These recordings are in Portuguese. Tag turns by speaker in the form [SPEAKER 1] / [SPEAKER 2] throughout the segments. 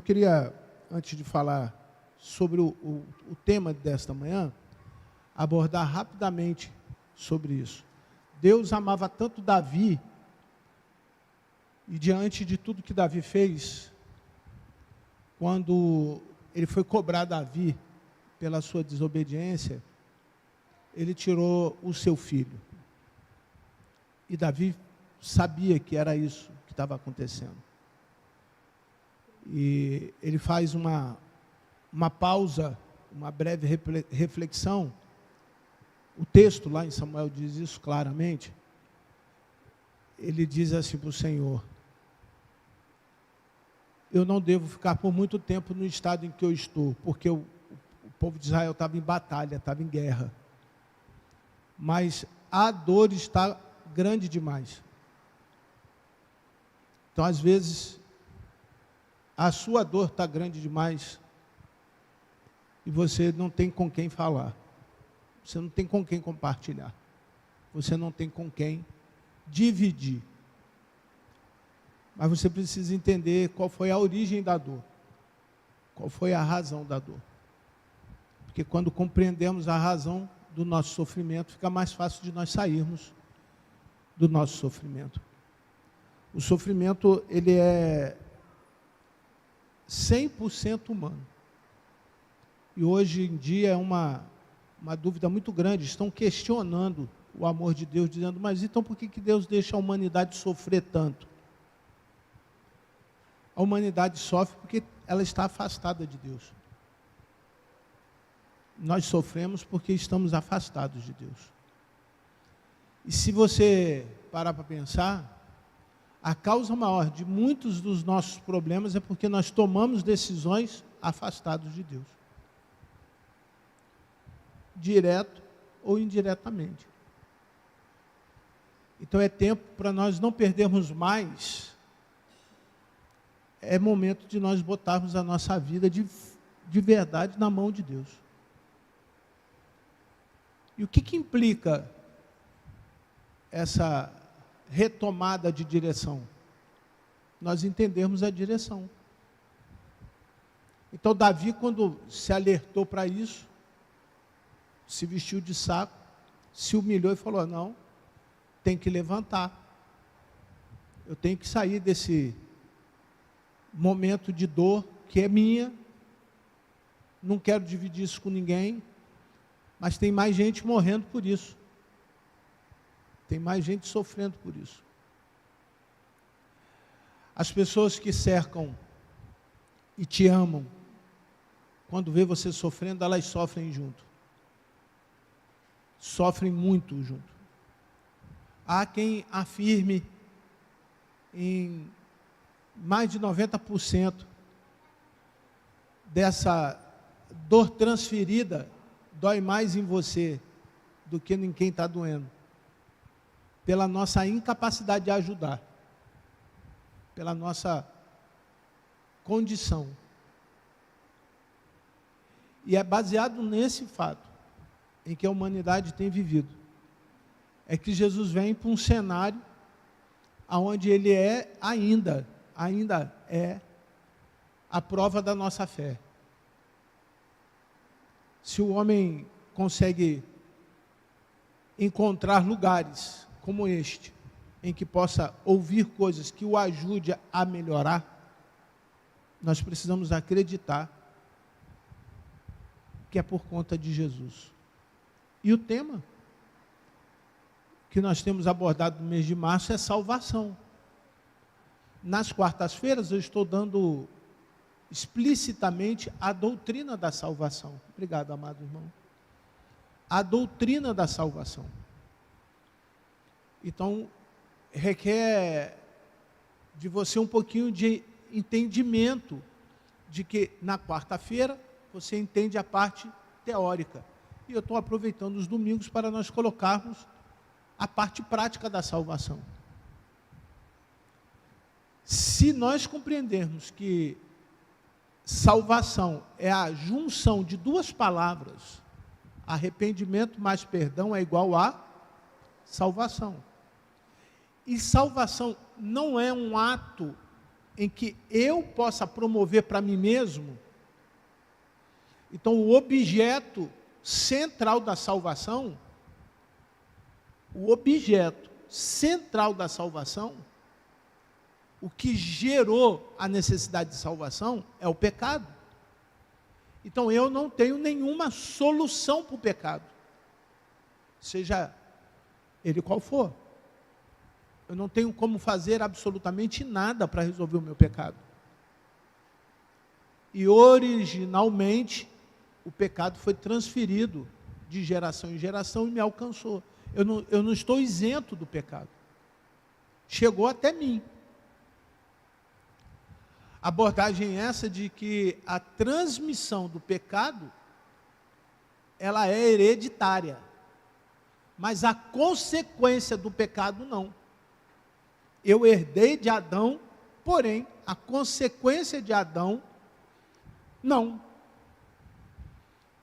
[SPEAKER 1] queria, antes de falar sobre o tema desta manhã, abordar rapidamente sobre isso. Deus amava tanto Davi, e diante de tudo que Davi fez, quando ele foi cobrar Davi pela sua desobediência, ele tirou o seu filho. E Davi sabia que era isso que estava acontecendo. E ele faz uma pausa, uma breve reflexão. O texto lá em Samuel diz isso claramente. Ele diz assim para o Senhor: eu não devo ficar por muito tempo no estado em que eu estou, porque o povo de Israel estava em batalha, estava em guerra. Mas a dor está grande demais. Então, às vezes, a sua dor está grande demais e você não tem com quem falar. Você não tem com quem compartilhar. Você não tem com quem dividir. Mas você precisa entender qual foi a origem da dor. Qual foi a razão da dor. Porque quando compreendemos a razão do nosso sofrimento, fica mais fácil de nós sairmos do nosso sofrimento. O sofrimento, ele é 100% humano. E hoje em dia é uma dúvida muito grande. Estão questionando o amor de Deus, dizendo: mas então por que Deus deixa a humanidade sofrer tanto? A humanidade sofre porque ela está afastada de Deus. Nós sofremos porque estamos afastados de Deus. E se você parar para pensar, a causa maior de muitos dos nossos problemas é porque nós tomamos decisões afastados de Deus. Direto ou indiretamente. Então é tempo para nós não perdermos mais. É momento de nós botarmos a nossa vida de verdade na mão de Deus. E o que implica essa retomada de direção? Nós entendermos a direção. Então Davi, quando se alertou para isso, se vestiu de saco, se humilhou e falou: não, tem que levantar. Eu tenho que sair desse momento de dor que é minha. Não quero dividir isso com ninguém, mas tem mais gente morrendo por isso. Tem mais gente sofrendo por isso. As pessoas que cercam e te amam, quando vê você sofrendo, elas sofrem junto. Sofrem muito junto. Há quem afirme em mais de 90% dessa dor transferida dói mais em você do que em quem está doendo. Pela nossa incapacidade de ajudar. Pela nossa condição. E é baseado nesse fato em que a humanidade tem vivido. É que Jesus vem para um cenário onde ele é ainda é a prova da nossa fé. Se o homem consegue encontrar lugares como este, em que possa ouvir coisas que o ajude a melhorar, nós precisamos acreditar que é por conta de Jesus. E o tema que nós temos abordado no mês de março é salvação. Nas quartas-feiras eu estou dando explicitamente a doutrina da salvação. Obrigado, amado irmão. A doutrina da salvação. Então, requer de você um pouquinho de entendimento de que na quarta-feira você entende a parte teórica. E eu estou aproveitando os domingos para nós colocarmos a parte prática da salvação. Se nós compreendermos que salvação é a junção de duas palavras, arrependimento mais perdão é igual a salvação. E salvação não é um ato em que eu possa promover para mim mesmo. Então, o objeto central da salvação, o que gerou a necessidade de salvação é o pecado. Então, eu não tenho nenhuma solução para o pecado, seja ele qual for. Eu não tenho como fazer absolutamente nada para resolver o meu pecado. E originalmente, o pecado foi transferido de geração em geração e me alcançou. Eu não estou isento do pecado. Chegou até mim. A abordagem é essa de que a transmissão do pecado, ela é hereditária. Mas a consequência do pecado não. Eu herdei de Adão, porém, a consequência de Adão, não.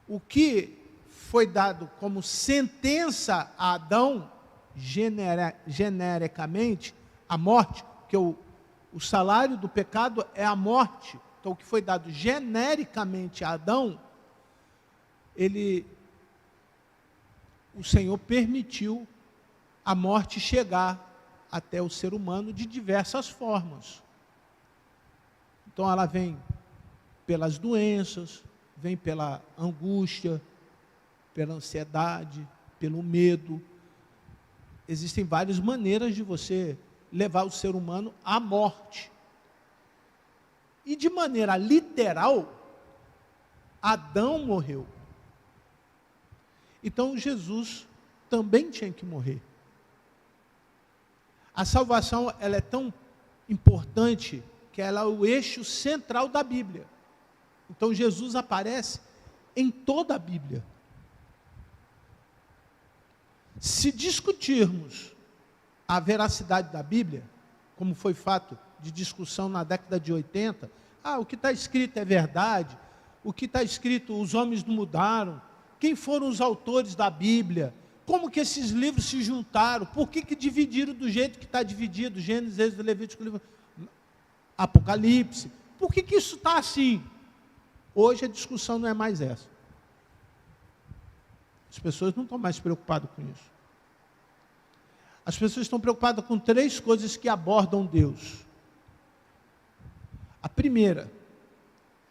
[SPEAKER 1] O que foi dado como sentença a Adão, genericamente, a morte, porque o salário do pecado é a morte. Então, o que foi dado genericamente a Adão, o Senhor permitiu a morte chegar até o ser humano de diversas formas. Então, ela vem pelas doenças, vem pela angústia, pela ansiedade, pelo medo. Existem várias maneiras de você levar o ser humano à morte. E de maneira literal, Adão morreu. Então Jesus também tinha que morrer. A salvação, ela é tão importante que ela é o eixo central da Bíblia. Então Jesus aparece em toda a Bíblia. Se discutirmos a veracidade da Bíblia, como foi fato de discussão na década de 80, o que está escrito é verdade, o que está escrito, os homens não mudaram, quem foram os autores da Bíblia, como que esses livros se juntaram, por que dividiram do jeito que está dividido, Gênesis, Êxodo, Levítico, Apocalipse, por que isso está assim? Hoje a discussão não é mais essa. As pessoas não estão mais preocupadas com isso. As pessoas estão preocupadas com 3 coisas que abordam Deus. A primeira,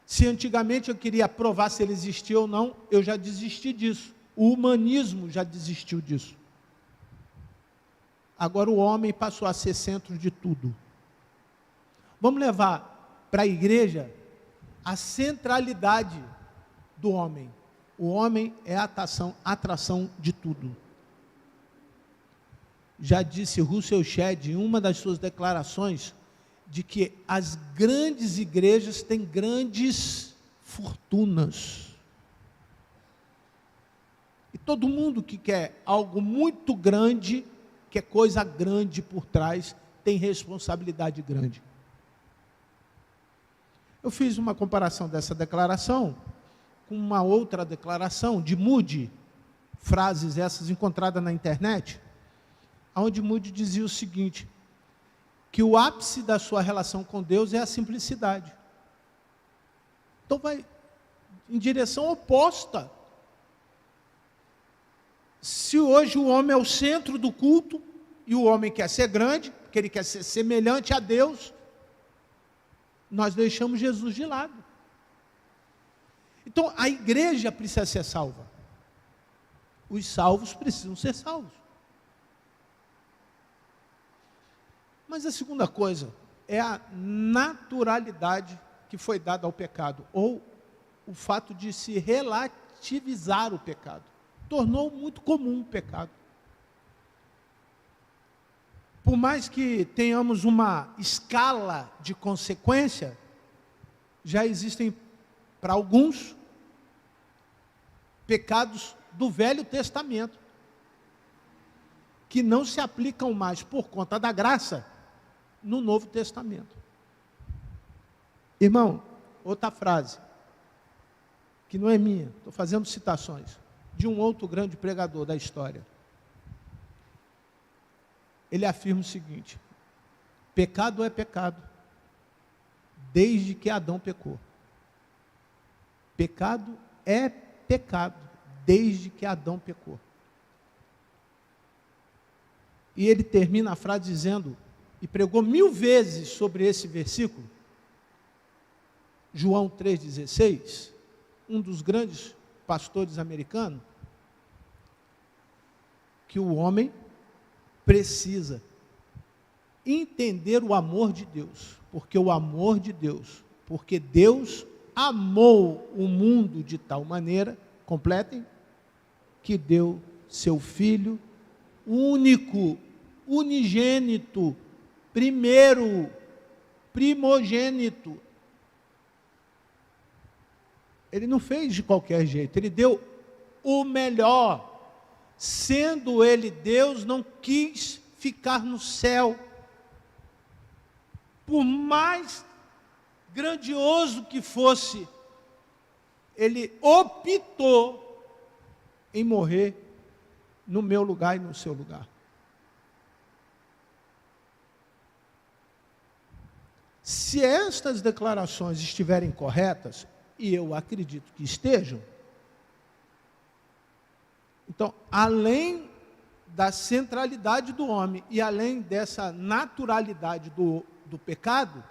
[SPEAKER 1] se antigamente eu queria provar se ele existia ou não, eu já desisti disso. O humanismo já desistiu disso. Agora o homem passou a ser centro de tudo. Vamos levar para a igreja a centralidade do homem. O homem é a atração de tudo. Já disse Russell Shedd em uma das suas declarações, de que as grandes igrejas têm grandes fortunas. E todo mundo que quer algo muito grande, quer coisa grande por trás, tem responsabilidade grande. Eu fiz uma comparação dessa declaração com uma outra declaração de Moody, frases essas encontradas na internet, onde Moody dizia o seguinte, que o ápice da sua relação com Deus é a simplicidade. Então vai em direção oposta. Se hoje o homem é o centro do culto, e o homem quer ser grande, porque ele quer ser semelhante a Deus, nós deixamos Jesus de lado. Então a igreja precisa ser salva. Os salvos precisam ser salvos. Mas a segunda coisa é a naturalidade que foi dada ao pecado, ou o fato de se relativizar o pecado. Tornou muito comum o pecado. Por mais que tenhamos uma escala de consequência, já existem para alguns pecados do Velho Testamento que não se aplicam mais por conta da graça no Novo Testamento. Irmão, outra frase, que não é minha, estou fazendo citações, de um outro grande pregador da história. Ele afirma o seguinte: pecado é pecado, desde que Adão pecou. Pecado é pecado, desde que Adão pecou. E ele termina a frase dizendo, e pregou 1000 vezes sobre esse versículo, João 3,16, um dos grandes pastores americanos, que o homem precisa entender o amor de Deus, porque Deus amou o mundo de tal maneira, completem, que deu seu Filho único, unigênito, primogênito. Ele não fez de qualquer jeito, ele deu o melhor. Sendo ele Deus, não quis ficar no céu. Por mais grandioso que fosse, ele optou em morrer no meu lugar e no seu lugar. Se estas declarações estiverem corretas, e eu acredito que estejam, então, além da centralidade do homem e além dessa naturalidade do pecado,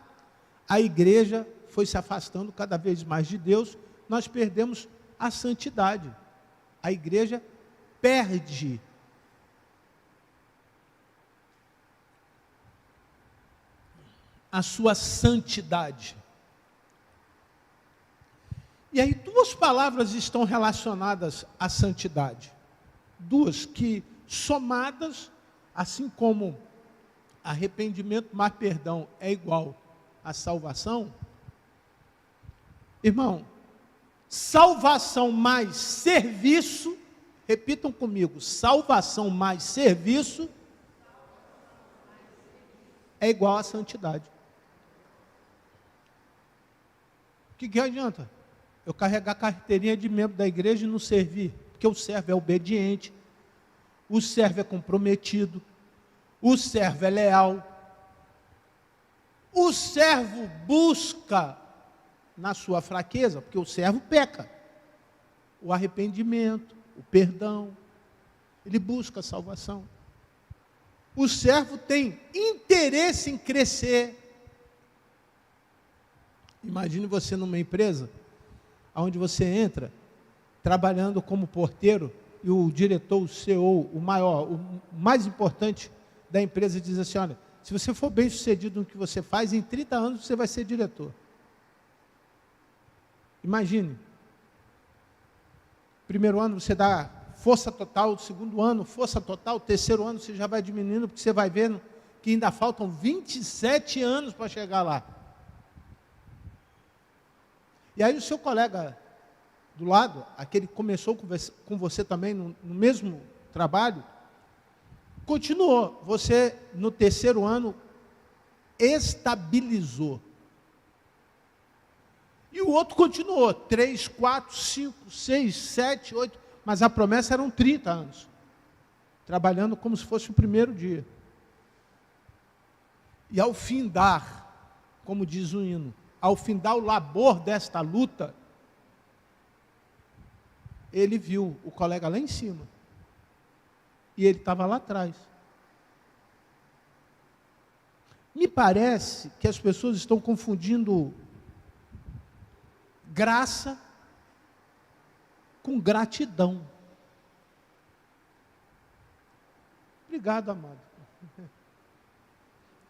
[SPEAKER 1] a igreja foi se afastando cada vez mais de Deus, nós perdemos a santidade. A igreja perde a sua santidade. E aí 2 palavras estão relacionadas à santidade. 2 que, somadas, assim como arrependimento mais perdão é igual a salvação, irmão, salvação mais serviço, repitam comigo, salvação mais serviço é igual a santidade. O que adianta eu carregar a carteirinha de membro da igreja e não servir? Porque o servo é obediente, o servo é comprometido, o servo é leal, o servo busca na sua fraqueza, porque o servo peca, o arrependimento, o perdão, ele busca a salvação. O servo tem interesse em crescer. Imagine você numa empresa, onde você entra, trabalhando como porteiro, e o diretor, o CEO, o maior, o mais importante da empresa diz assim, olha, se você for bem sucedido no que você faz, em 30 anos você vai ser diretor. Imagine. Primeiro ano você dá força total, segundo ano, força total, terceiro ano você já vai diminuindo, porque você vai vendo que ainda faltam 27 anos para chegar lá. E aí o seu colega do lado, aquele que começou com você também no mesmo trabalho, continuou. Você, no terceiro ano, estabilizou. E o outro continuou, 3, 4, 5, 6, 7, 8, mas a promessa eram 30 anos, trabalhando como se fosse o primeiro dia. E ao findar, como diz o hino, ao findar o labor desta luta, ele viu o colega lá em cima, e ele estava lá atrás. Me parece que as pessoas estão confundindo graça com gratidão. Obrigado, amado.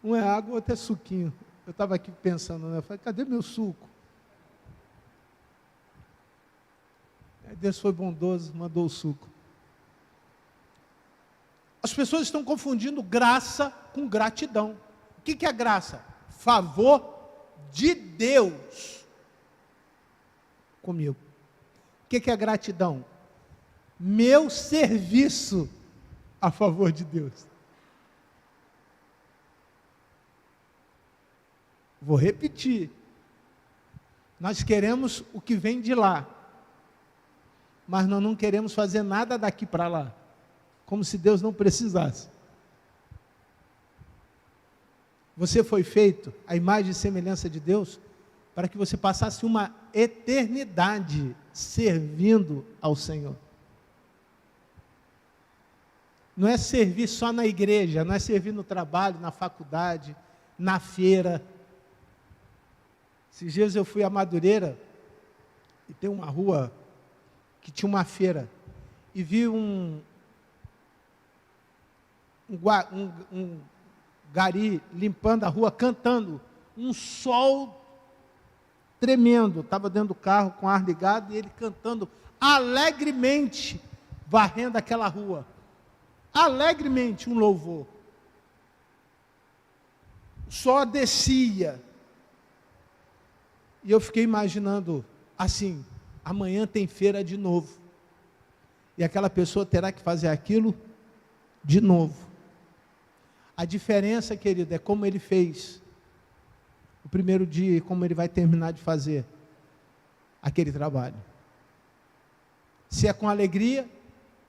[SPEAKER 1] Um é água, o outro é suquinho. Eu estava aqui pensando, né? Eu falei, cadê meu suco? Aí Deus foi bondoso, mandou o suco. As pessoas estão confundindo graça com gratidão. O que é graça? Favor de Deus comigo. O que é gratidão? Meu serviço a favor de Deus. Vou repetir. Nós queremos o que vem de lá, mas nós não queremos fazer nada daqui para lá, como se Deus não precisasse. Você foi feito à imagem e semelhança de Deus, para que você passasse uma eternidade servindo ao Senhor. Não é servir só na igreja, não é servir no trabalho, na faculdade, na feira. Esses dias eu fui a Madureira, e tem uma rua que tinha uma feira, e vi um gari limpando a rua, cantando, um sol tremendo, estava dentro do carro com o ar ligado, e ele cantando alegremente, varrendo aquela rua, alegremente um louvor. O sol descia, e eu fiquei imaginando, assim, amanhã tem feira de novo, e aquela pessoa terá que fazer aquilo de novo. A diferença, querido, é como ele fez o primeiro dia e como ele vai terminar de fazer aquele trabalho. Se é com alegria,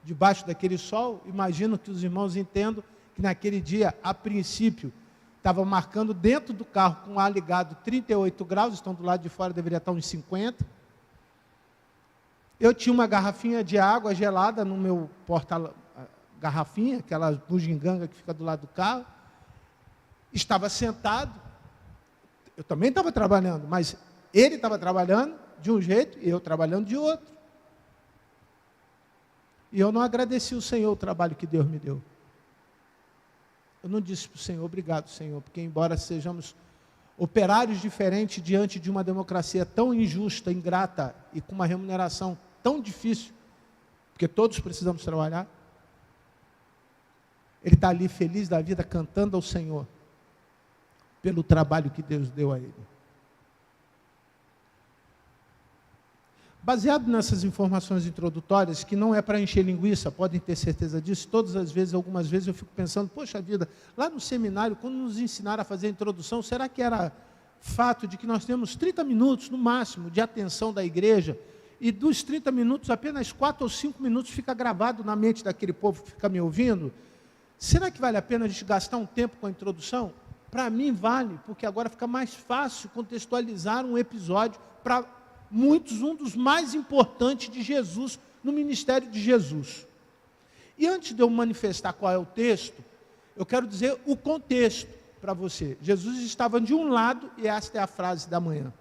[SPEAKER 1] debaixo daquele sol, imagino que os irmãos entendam que naquele dia, a princípio, estava marcando dentro do carro com o ar ligado 38 graus, estão do lado de fora, deveria estar uns 50. Eu tinha uma garrafinha de água gelada no meu porta-garrafinha, aquela bugiganga que fica do lado do carro. Estava sentado, eu também estava trabalhando, mas ele estava trabalhando de um jeito e eu trabalhando de outro. E eu não agradeci o Senhor o trabalho que Deus me deu. Eu não disse para o Senhor, obrigado, Senhor, porque embora sejamos operários diferentes diante de uma democracia tão injusta, ingrata e com uma remuneração tão difícil, porque todos precisamos trabalhar, ele está ali feliz da vida, cantando ao Senhor, pelo trabalho que Deus deu a ele. Baseado nessas informações introdutórias, que não é para encher linguiça, podem ter certeza disso, todas as vezes, algumas vezes eu fico pensando, poxa vida, lá no seminário, quando nos ensinaram a fazer a introdução, será que era fato de que nós temos 30 minutos, no máximo, de atenção da igreja, e dos 30 minutos, apenas 4 ou 5 minutos fica gravado na mente daquele povo que fica me ouvindo? Será que vale a pena a gente gastar um tempo com a introdução? Para mim vale, porque agora fica mais fácil contextualizar um episódio para muitos, um dos mais importantes de Jesus, no ministério de Jesus. E antes de eu manifestar qual é o texto, eu quero dizer o contexto para você. Jesus estava de um lado, e esta é a frase da manhã.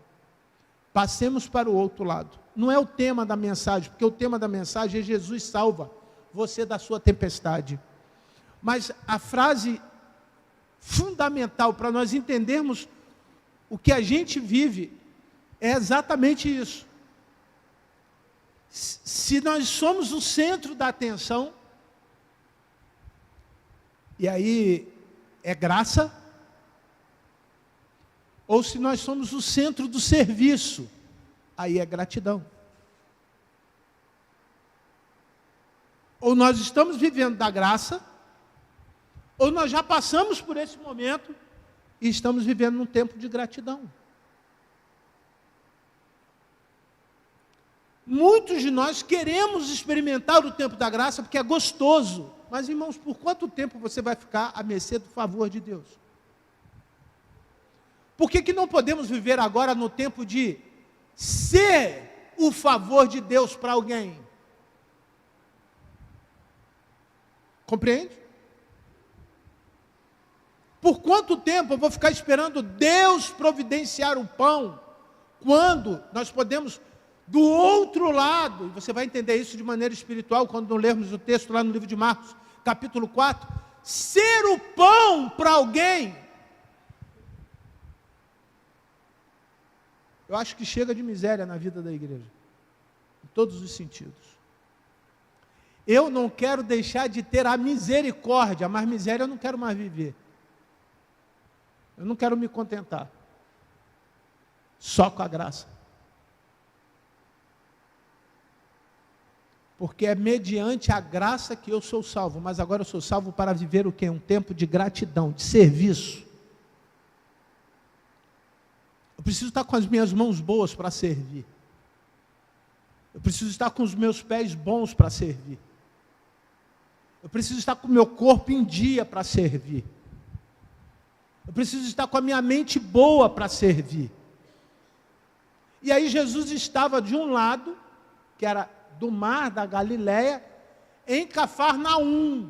[SPEAKER 1] Passemos para o outro lado. Não é o tema da mensagem, porque o tema da mensagem é Jesus salva você da sua tempestade. Mas a frase fundamental para nós entendermos o que a gente vive é exatamente isso. Se nós somos o centro da atenção, e aí é graça, ou se nós somos o centro do serviço, aí é gratidão. Ou nós estamos vivendo da graça, ou nós já passamos por esse momento e estamos vivendo num tempo de gratidão. Muitos de nós queremos experimentar o tempo da graça porque é gostoso. Mas, irmãos, por quanto tempo você vai ficar à mercê do favor de Deus? Por que não podemos viver agora no tempo de ser o favor de Deus para alguém? Compreende? Por quanto tempo eu vou ficar esperando Deus providenciar o pão, quando nós podemos, do outro lado, e você vai entender isso de maneira espiritual, quando lermos o texto lá no livro de Marcos, capítulo 4, ser o pão para alguém. Eu acho que chega de miséria na vida da igreja, em todos os sentidos. Eu não quero deixar de ter a misericórdia, mas miséria eu não quero mais viver. Eu não quero me contentar só com a graça. Porque é mediante a graça que eu sou salvo, mas agora eu sou salvo para viver o quê? Um tempo de gratidão, de serviço. Eu preciso estar com as minhas mãos boas para servir. Eu preciso estar com os meus pés bons para servir. Eu preciso estar com o meu corpo em dia para servir. Eu preciso estar com a minha mente boa para servir. E aí Jesus estava de um lado, que era do mar da Galileia, em Cafarnaum.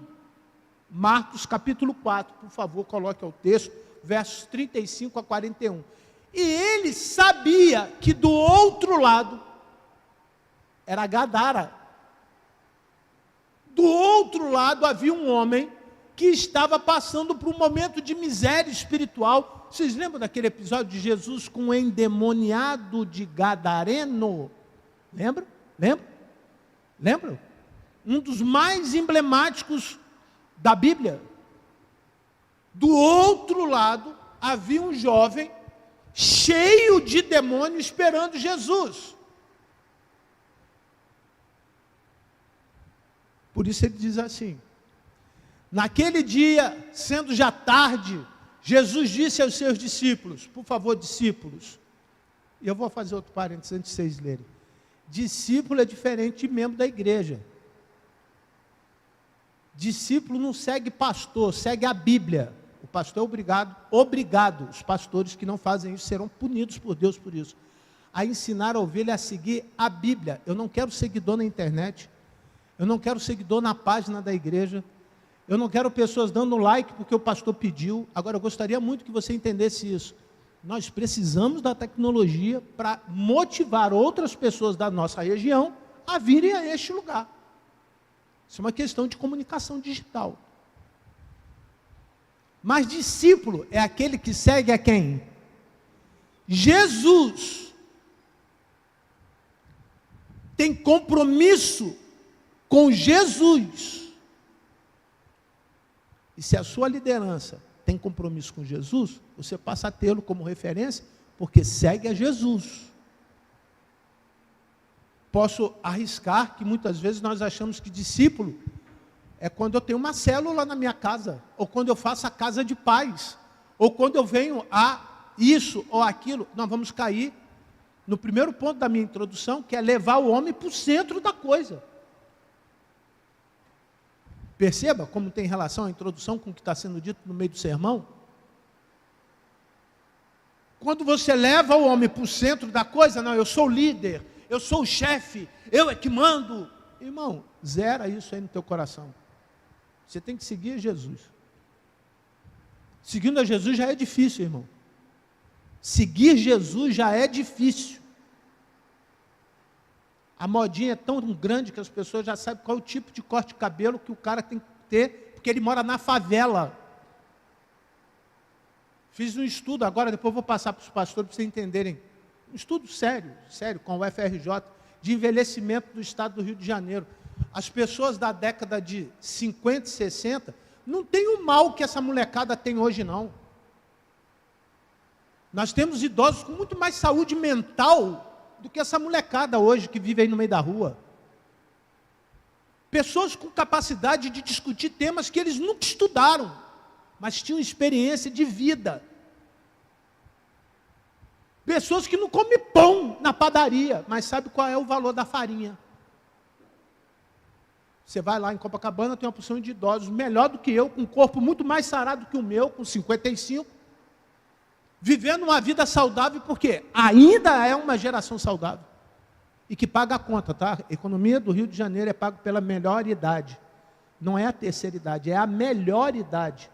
[SPEAKER 1] Marcos capítulo 4, por favor, coloque o texto, versos 35 a 41. E ele sabia que do outro lado era Gadara. Do outro lado havia um homem que estava passando por um momento de miséria espiritual. Vocês lembram daquele episódio de Jesus com o endemoniado de Gadareno? Lembram? Lembram? Um dos mais emblemáticos da Bíblia. Do outro lado havia um jovem cheio de demônio esperando Jesus. Por isso ele diz assim: naquele dia, sendo já tarde, Jesus disse aos seus discípulos, por favor, discípulos, e eu vou fazer outro parênteses antes de vocês lerem. Discípulo é diferente de membro da igreja. Discípulo não segue pastor, segue a Bíblia. O pastor é obrigado, os pastores que não fazem isso serão punidos por Deus por isso, a ensinar a ovelha a seguir a Bíblia. Eu não quero seguidor na internet, eu não quero seguidor na página da igreja, eu não quero pessoas dando like porque o pastor pediu. Agora, eu gostaria muito que você entendesse isso. Nós precisamos da tecnologia para motivar outras pessoas da nossa região a virem a este lugar. Isso é uma questão de comunicação digital. Mas discípulo é aquele que segue a quem? Jesus. Tem compromisso com Jesus. E se a sua liderança tem compromisso com Jesus, você passa a tê-lo como referência, porque segue a Jesus. Posso arriscar que muitas vezes nós achamos que discípulo é quando eu tenho uma célula na minha casa, ou quando eu faço a casa de paz, ou quando eu venho a isso ou aquilo. Nós vamos cair no primeiro ponto da minha introdução, que é levar o homem para o centro da coisa. Perceba como tem relação a introdução com o que está sendo dito no meio do sermão? Quando você leva o homem para o centro da coisa, não, eu sou o líder, eu sou o chefe, eu é que mando. Irmão, zera isso aí no teu coração. Você tem que seguir Jesus. Seguindo a Jesus já é difícil, irmão. Seguir Jesus já é difícil. A modinha é tão grande que as pessoas já sabem qual é o tipo de corte de cabelo que o cara tem que ter, porque ele mora na favela. Fiz um estudo agora, depois vou passar para os pastores para vocês entenderem. Um estudo sério, com o FRJ, de envelhecimento do estado do Rio de Janeiro. As pessoas da década de 50 e 60 não têm o mal que essa molecada tem hoje, não. Nós temos idosos com muito mais saúde mental do que essa molecada hoje que vive aí no meio da rua. Pessoas com capacidade de discutir temas que eles nunca estudaram, mas tinham experiência de vida. Pessoas que não comem pão na padaria, mas sabe qual é o valor da farinha. Você vai lá em Copacabana, tem uma porção de idosos melhor do que eu, com um corpo muito mais sarado que o meu, com 55, vivendo uma vida saudável, porque ainda é uma geração saudável. E que paga a conta, tá? A economia do Rio de Janeiro é paga pela melhor idade. Não é a terceira idade, é a melhor idade.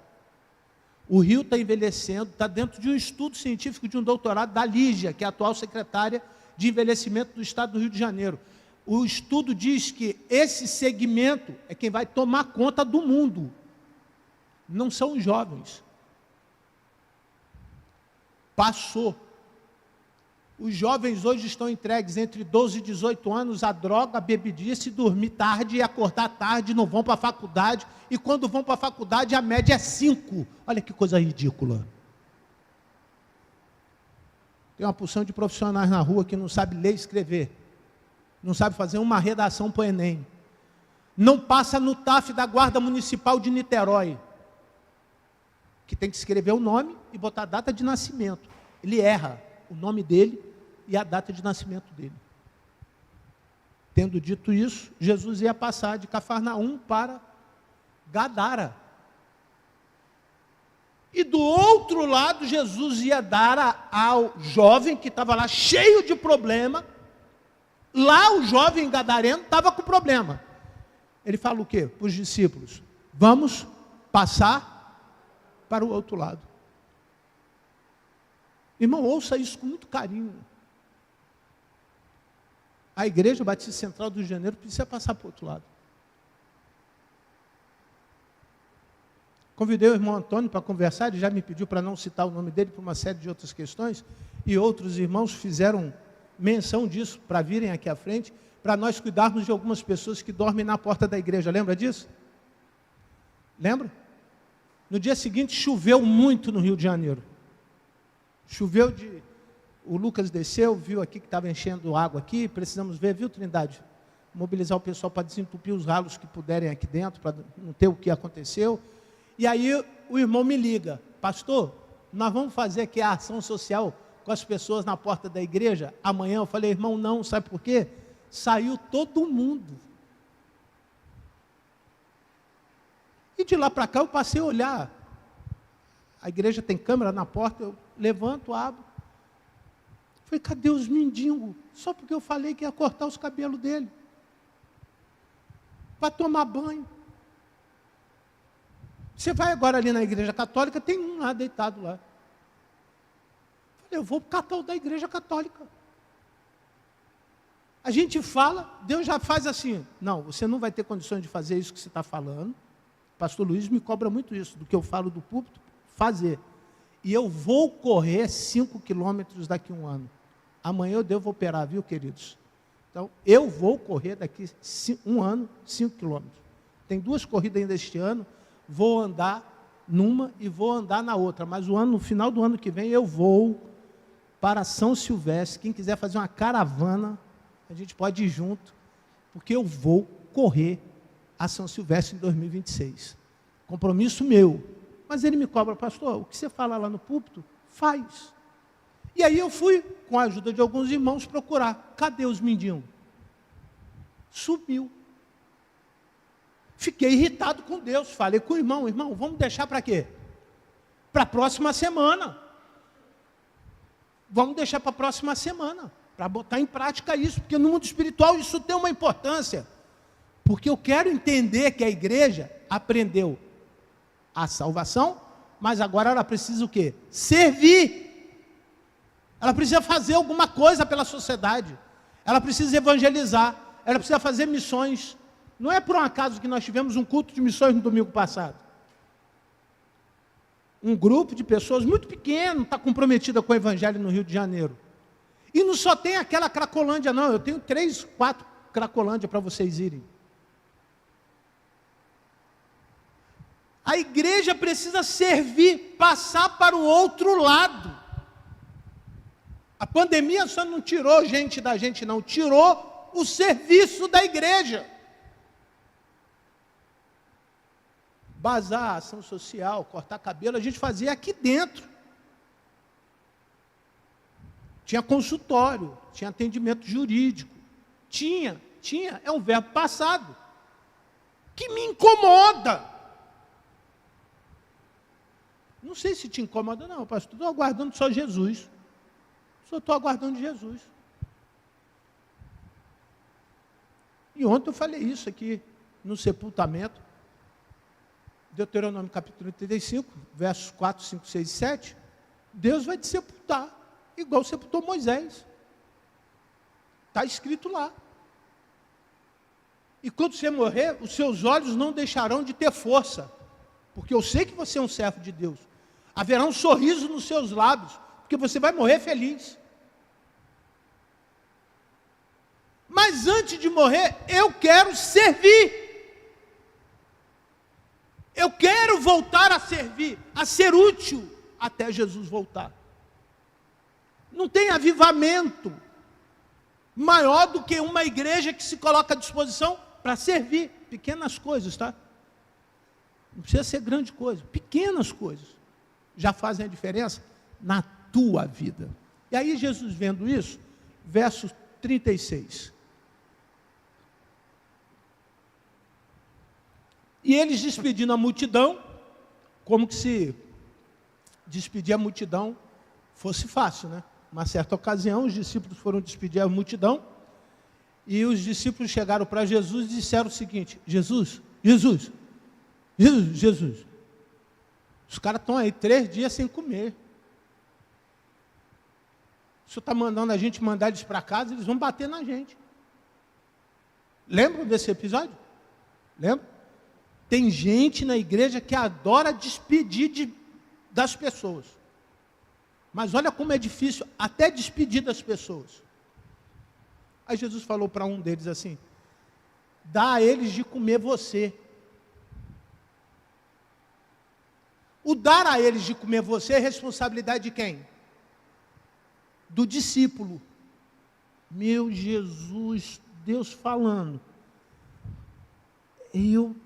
[SPEAKER 1] O Rio está envelhecendo, está dentro de um estudo científico de um doutorado da Lígia, que é a atual secretária de envelhecimento do estado do Rio de Janeiro. O estudo diz que esse segmento é quem vai tomar conta do mundo. Não são os jovens. Passou. Os jovens hoje estão entregues entre 12 e 18 anos à droga, à bebedice, dormir tarde e acordar tarde, não vão para a faculdade, e quando vão para a faculdade a média é 5. Olha que coisa ridícula. Tem uma porção de profissionais na rua que não sabe ler e escrever, não sabe fazer uma redação para o Enem, não passa no TAF da Guarda Municipal de Niterói, que tem que escrever o nome e botar a data de nascimento. Ele erra o nome dele e a data de nascimento dele. Tendo dito isso, Jesus ia passar de Cafarnaum para Gadara. E do outro lado, Jesus ia dar ao jovem que estava lá cheio de problema. Lá o jovem gadareno estava com problema. Ele fala o quê? Para os discípulos: vamos passar para o outro lado. Irmão, ouça isso com muito carinho. A Igreja Batista Central do Rio de Janeiro precisa passar para o outro lado. Convidei o irmão Antônio para conversar, ele já me pediu para não citar o nome dele por uma série de outras questões, e outros irmãos fizeram menção disso para virem aqui à frente, para nós cuidarmos de algumas pessoas que dormem na porta da igreja. Lembra disso? Lembra? No dia seguinte choveu muito no Rio de Janeiro. Choveu de... O Lucas desceu, viu aqui que estava enchendo água aqui, precisamos ver, viu, Trindade? Mobilizar o pessoal para desentupir os ralos que puderem aqui dentro, para não ter o que aconteceu. E aí o irmão me liga: pastor, nós vamos fazer aqui a ação social com as pessoas na porta da igreja amanhã. Eu falei: irmão, não, sabe por quê? Saiu todo mundo. E de lá para cá eu passei a olhar. A igreja tem câmera na porta, eu levanto, abro. Falei: cadê os mendigos? Só porque eu falei que ia cortar os cabelos dele. Para tomar banho. Você vai agora ali na igreja católica, tem um lá deitado lá. Falei: eu vou catar o da igreja católica. A gente fala, Deus já faz assim: não, você não vai ter condições de fazer isso que você está falando. O pastor Luiz me cobra muito isso, do que eu falo do púlpito, fazer. E eu vou correr 5 quilômetros daqui a um ano. Amanhã eu devo operar, viu, queridos? Então, eu vou correr daqui um ano, 5 quilômetros. Tem 2 corridas ainda este ano. Vou andar numa e vou andar na outra, mas no final do ano que vem eu vou para São Silvestre. Quem quiser fazer uma caravana, a gente pode ir junto, porque eu vou correr a São Silvestre em 2026. Compromisso meu. Mas ele me cobra: pastor, o que você fala lá no púlpito, faz. E aí eu fui, com a ajuda de alguns irmãos, procurar. Cadê os mendigos? Sumiu. Fiquei irritado com Deus, falei com o irmão: irmão, vamos deixar para quê? Para a próxima semana. Vamos deixar para a próxima semana, para botar em prática isso, porque no mundo espiritual isso tem uma importância. Porque eu quero entender que a igreja aprendeu a salvação, mas agora ela precisa o quê? Servir. Ela precisa fazer alguma coisa pela sociedade. Ela precisa evangelizar. Ela precisa fazer missões. Não é por um acaso que nós tivemos um culto de missões no domingo passado. Um grupo de pessoas muito pequeno está comprometida com o evangelho no Rio de Janeiro. E não só tem aquela Cracolândia, não. Eu tenho 3, 4 Cracolândia para vocês irem. A igreja precisa servir, passar para o outro lado. A pandemia só não tirou gente da gente, não. Tirou o serviço da igreja. Bazar, ação social, cortar cabelo, a gente fazia aqui dentro. Tinha consultório, tinha atendimento jurídico. Tinha, é um verbo passado. Que me incomoda. Não sei se te incomoda, não, pastor. Estou aguardando só Jesus. Só estou aguardando Jesus. E ontem eu falei isso aqui no sepultamento. Deuteronômio capítulo 35, versos 4, 5, 6 e 7. Deus vai te sepultar, igual sepultou Moisés. Está escrito lá. E quando você morrer, os seus olhos não deixarão de ter força, porque eu sei que você é um servo de Deus. Haverá um sorriso nos seus lábios, porque você vai morrer feliz. Mas antes de morrer, eu quero servir. Eu quero voltar a servir, a ser útil, até Jesus voltar. Não tem avivamento maior do que uma igreja que se coloca à disposição para servir. Pequenas coisas, tá? Não precisa ser grande coisa. Pequenas coisas já fazem a diferença na tua vida. E aí Jesus, vendo isso, verso 36. E eles, despedindo a multidão, como que se despedir a multidão fosse fácil, né? Uma certa ocasião, os discípulos foram despedir a multidão e os discípulos chegaram para Jesus e disseram o seguinte: Jesus, os caras estão aí 3 dias sem comer. O senhor está mandando a gente mandar eles para casa, eles vão bater na gente. Lembram desse episódio? Lembra? Tem gente na igreja que adora despedir das pessoas. Mas olha como é difícil até despedir das pessoas. Aí Jesus falou para um deles assim: dá a eles de comer você. O dar a eles de comer você é responsabilidade de quem? Do discípulo. Meu Jesus, Deus falando. E eu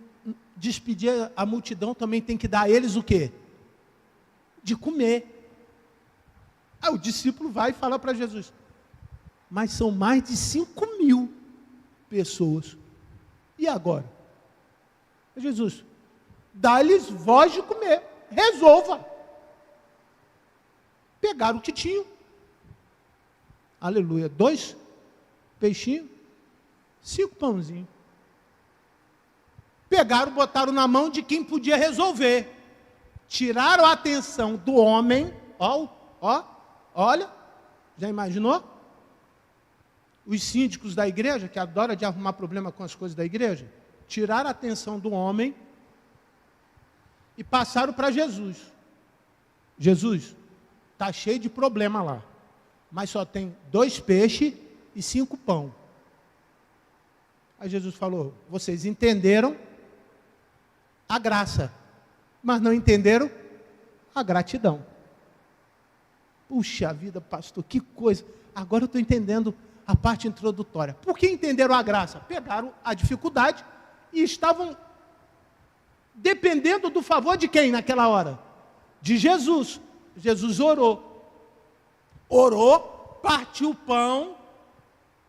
[SPEAKER 1] despedir a multidão também tem que dar a eles o quê? De comer. Aí o discípulo vai e fala para Jesus: mas são mais de 5.000 pessoas. E agora? Jesus, dá-lhes voz de comer. Resolva. Pegaram o que tinham. Aleluia. 2 peixinhos, 5 pãozinhos. Pegaram, botaram na mão de quem podia resolver. Tiraram a atenção do homem. Olha, já imaginou? Os síndicos da igreja, que adoram de arrumar problema com as coisas da igreja, tiraram a atenção do homem e passaram para Jesus. Jesus, está cheio de problema lá, mas só tem 2 peixes e 5 pão. Aí Jesus falou: vocês entenderam a graça, mas não entenderam a gratidão. Puxa vida, pastor, que coisa. Agora eu estou entendendo a parte introdutória. Por que entenderam a graça? Pegaram a dificuldade e estavam dependendo do favor de quem naquela hora? De Jesus. Jesus orou, partiu o pão.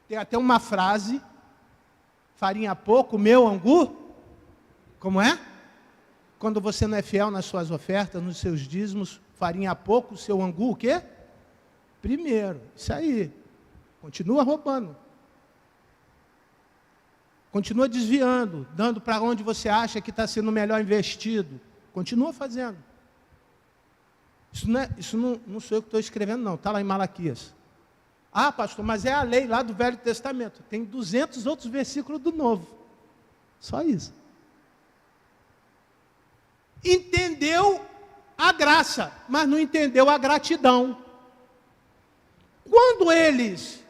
[SPEAKER 1] Tem até uma frase: farinha pouco, meu angu. Como é? Quando você não é fiel nas suas ofertas, nos seus dízimos, farinha pouco, seu angu o quê? Primeiro. Isso aí. Continua roubando. Continua desviando, dando para onde você acha que está sendo melhor investido. Continua fazendo. Isso não sou eu que estou escrevendo, não. Está lá em Malaquias. Ah, pastor, mas é a lei lá do Velho Testamento. Tem 200 outros versículos do Novo. Só isso. Entendeu a graça, mas não entendeu a gratidão. Quando eles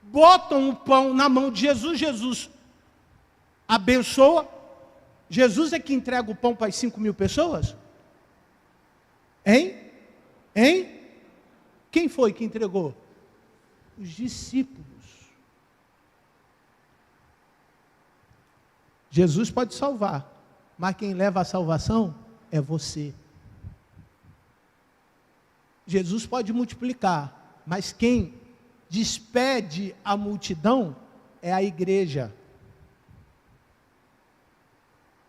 [SPEAKER 1] botam o pão na mão de Jesus, Jesus abençoa. Jesus é que entrega o pão para as 5.000 pessoas? Hein? Quem foi que entregou? Os discípulos. Jesus pode salvar, mas quem leva a salvação é você. Jesus pode multiplicar, mas quem despede a multidão é a igreja.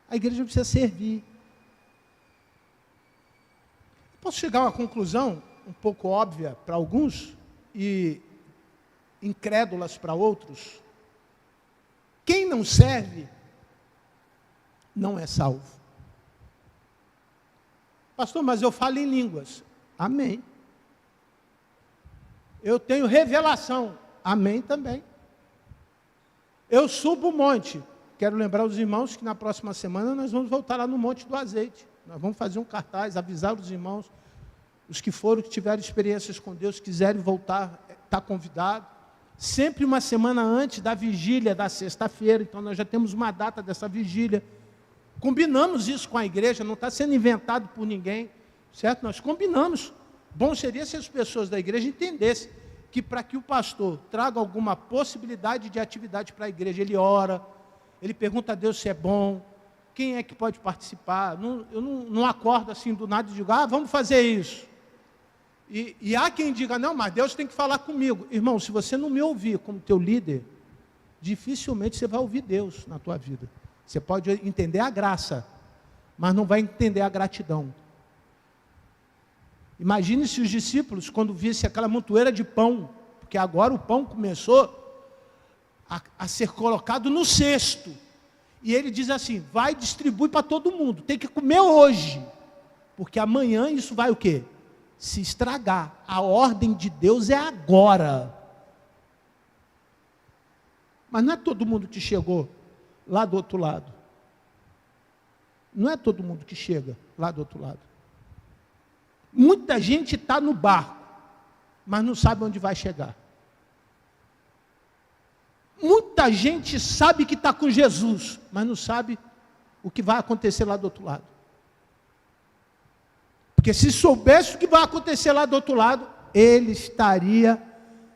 [SPEAKER 1] A igreja precisa servir. Posso chegar a uma conclusão um pouco óbvia para alguns e incrédulas para outros? Quem não serve não é salvo. Pastor, mas eu falo em línguas. Amém. Eu tenho revelação. Amém também. Eu subo o monte. Quero lembrar os irmãos que na próxima semana nós vamos voltar lá no Monte do Azeite. Nós vamos fazer um cartaz, avisar os irmãos, os que tiveram experiências com Deus, quiserem voltar, está convidado. Sempre uma semana antes da vigília da sexta-feira, então nós já temos uma data dessa vigília. Combinamos isso com a igreja, não está sendo inventado por ninguém, certo? Nós combinamos. Bom seria se as pessoas da igreja entendessem que para que o pastor traga alguma possibilidade de atividade para a igreja, ele ora, ele pergunta a Deus se é bom, quem é que pode participar. Eu não acordo assim do nada e digo: vamos fazer isso. E há quem diga: não, mas Deus tem que falar comigo. Irmão, se você não me ouvir como teu líder, dificilmente você vai ouvir Deus na tua vida. Você pode entender a graça, mas não vai entender a gratidão. Imagine se os discípulos, quando vissem aquela montoeira de pão, porque agora o pão começou a ser colocado no cesto. E ele diz assim, vai e distribui para todo mundo, tem que comer hoje, porque amanhã isso vai o quê? Se estragar. A ordem de Deus é agora. Mas não é todo mundo que chegou lá do outro lado. Não é todo mundo que chega lá do outro lado. Muita gente está no barco, mas não sabe onde vai chegar. Muita gente sabe que está com Jesus, mas não sabe o que vai acontecer lá do outro lado. Porque se soubesse o que vai acontecer lá do outro lado, ele estaria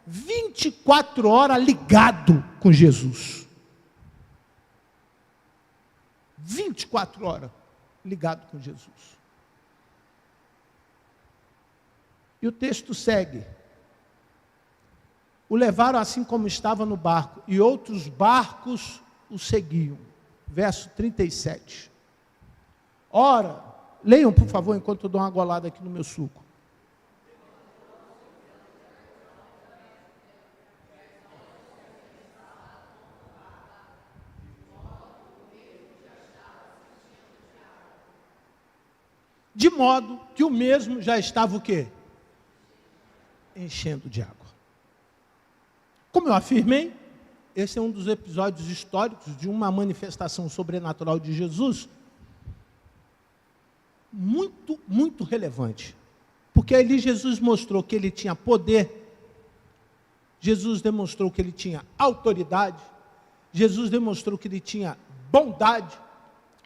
[SPEAKER 1] 24 horas ligado com Jesus. 24 horas ligado com Jesus. E o texto segue. O levaram assim como estava no barco, e outros barcos o seguiam. Verso 37. Ora, leiam por favor, enquanto eu dou uma golada aqui no meu suco. De modo que o mesmo já estava o quê? Enchendo de água. Como eu afirmei, esse é um dos episódios históricos de uma manifestação sobrenatural de Jesus, muito, muito relevante. Porque ali Jesus mostrou que ele tinha poder, Jesus demonstrou que ele tinha autoridade, Jesus demonstrou que ele tinha bondade,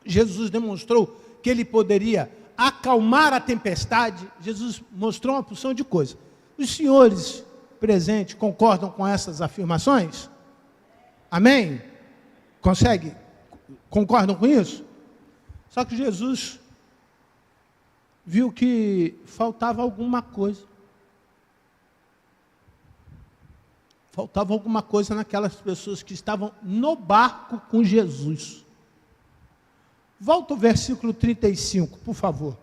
[SPEAKER 1] Jesus demonstrou que ele poderia acalmar a tempestade, Jesus mostrou uma porção de coisas. Os senhores presentes concordam com essas afirmações? Amém? Consegue? Concordam com isso? Só que Jesus viu que faltava alguma coisa. Faltava alguma coisa naquelas pessoas que estavam no barco com Jesus. Volta ao versículo 35, por favor.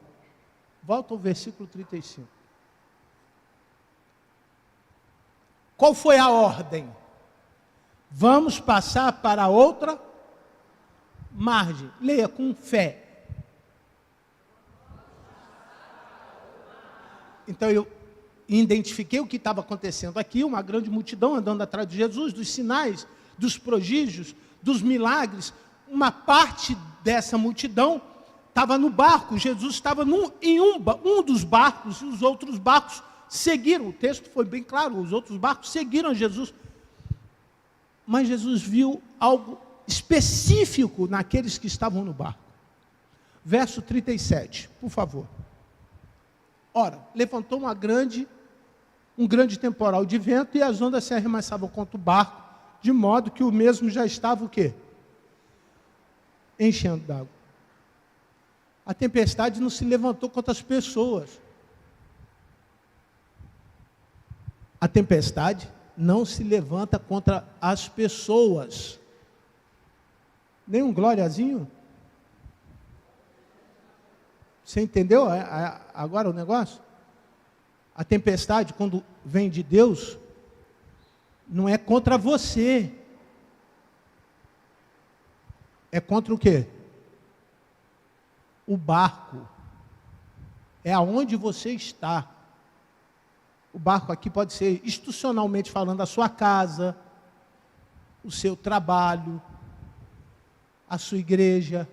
[SPEAKER 1] Volta ao versículo 35. Qual foi a ordem? Vamos passar para outra margem. Leia com fé. Então eu identifiquei o que estava acontecendo aqui, uma grande multidão andando atrás de Jesus, dos sinais, dos prodígios, dos milagres. Uma parte dessa multidão estava no barco, Jesus estava em um dos barcos, e os outros barcos seguiram. O texto foi bem claro, os outros barcos seguiram Jesus. Mas Jesus viu algo específico naqueles que estavam no barco. Verso 37, por favor. Ora, levantou um grande temporal de vento, e as ondas se arremessavam contra o barco, de modo que o mesmo já estava o quê? Enchendo d'água. A tempestade não se levantou contra as pessoas. A tempestade não se levanta contra as pessoas. Nem um gloriazinho? Você entendeu agora o negócio? A tempestade, quando vem de Deus, não é contra você. É contra o quê? O barco. É aonde você está. O barco aqui pode ser, institucionalmente falando, a sua casa, o seu trabalho, a sua igreja,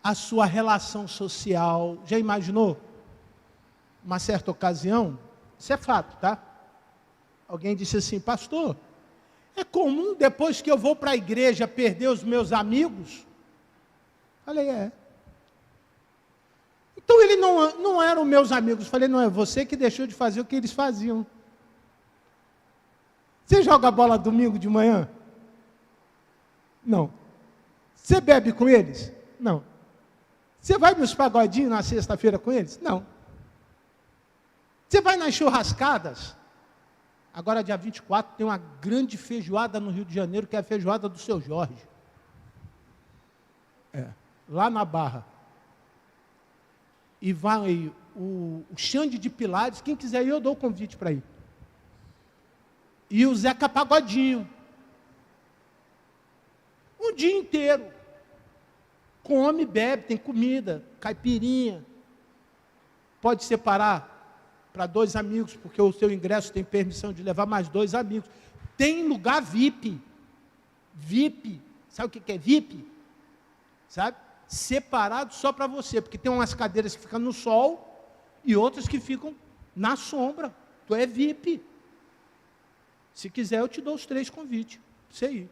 [SPEAKER 1] a sua relação social. Já imaginou? Uma certa ocasião, isso é fato, tá? Alguém disse assim, pastor, é comum depois que eu vou para a igreja perder os meus amigos? Falei, é. Então ele não eram meus amigos. Falei, não, é você que deixou de fazer o que eles faziam. Você joga bola domingo de manhã? Não. Você bebe com eles? Não. Você vai nos pagodinhos na sexta-feira com eles? Não. Você vai nas churrascadas? Agora, dia 24, tem uma grande feijoada no Rio de Janeiro, que é a feijoada do Seu Jorge. Lá na Barra. E vai o Xande de Pilares, quem quiser ir, eu dou o convite para ir. E o Zeca Pagodinho. Um dia inteiro. Come, bebe, tem comida, caipirinha. Pode separar para 2 amigos, porque o seu ingresso tem permissão de levar mais 2 amigos. Tem lugar VIP. VIP. Sabe o que é VIP? Sabe? Separado só para você, porque tem umas cadeiras que ficam no sol e outras que ficam na sombra. Tu é VIP. Se quiser, eu te dou os 3 convites para você ir.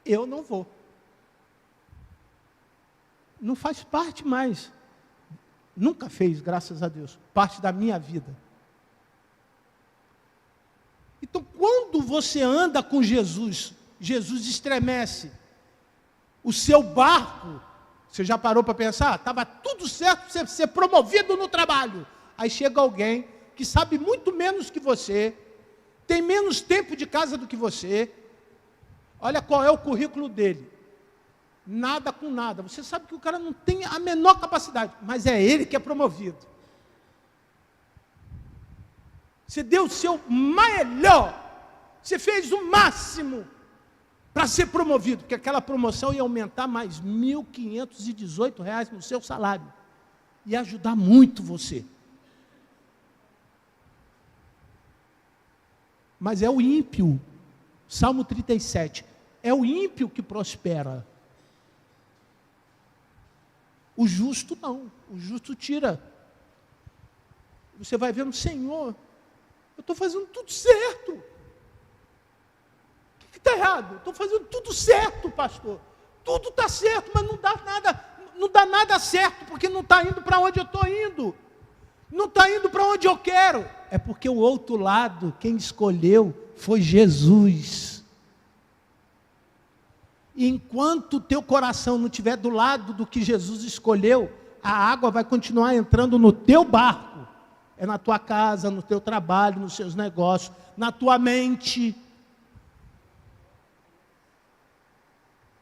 [SPEAKER 1] Eu não vou. Não faz parte mais. Nunca fez, graças a Deus, parte da minha vida. Então, quando você anda com Jesus, Jesus estremece. O seu barco, você já parou para pensar? Estava tudo certo para você ser promovido no trabalho. Aí chega alguém que sabe muito menos que você, tem menos tempo de casa do que você. Olha qual é o currículo dele. Nada com nada. Você sabe que o cara não tem a menor capacidade, mas é ele que é promovido. Você deu o seu melhor. Você fez o máximo para ser promovido, porque aquela promoção ia aumentar mais R$ 1.518 no seu salário. Ia ajudar muito você. Mas é o ímpio. Salmo 37. É o ímpio que prospera. O justo não. O justo tira. Você vai vendo, Senhor, eu estou fazendo tudo certo. O que está errado? Estou fazendo tudo certo, pastor. Tudo está certo, mas não dá nada certo, porque não está indo para onde eu estou indo. Não está indo para onde eu quero. É porque o outro lado, quem escolheu, foi Jesus. E enquanto o teu coração não estiver do lado do que Jesus escolheu, a água vai continuar entrando no teu barco. É na tua casa, no teu trabalho, nos seus negócios, na tua mente.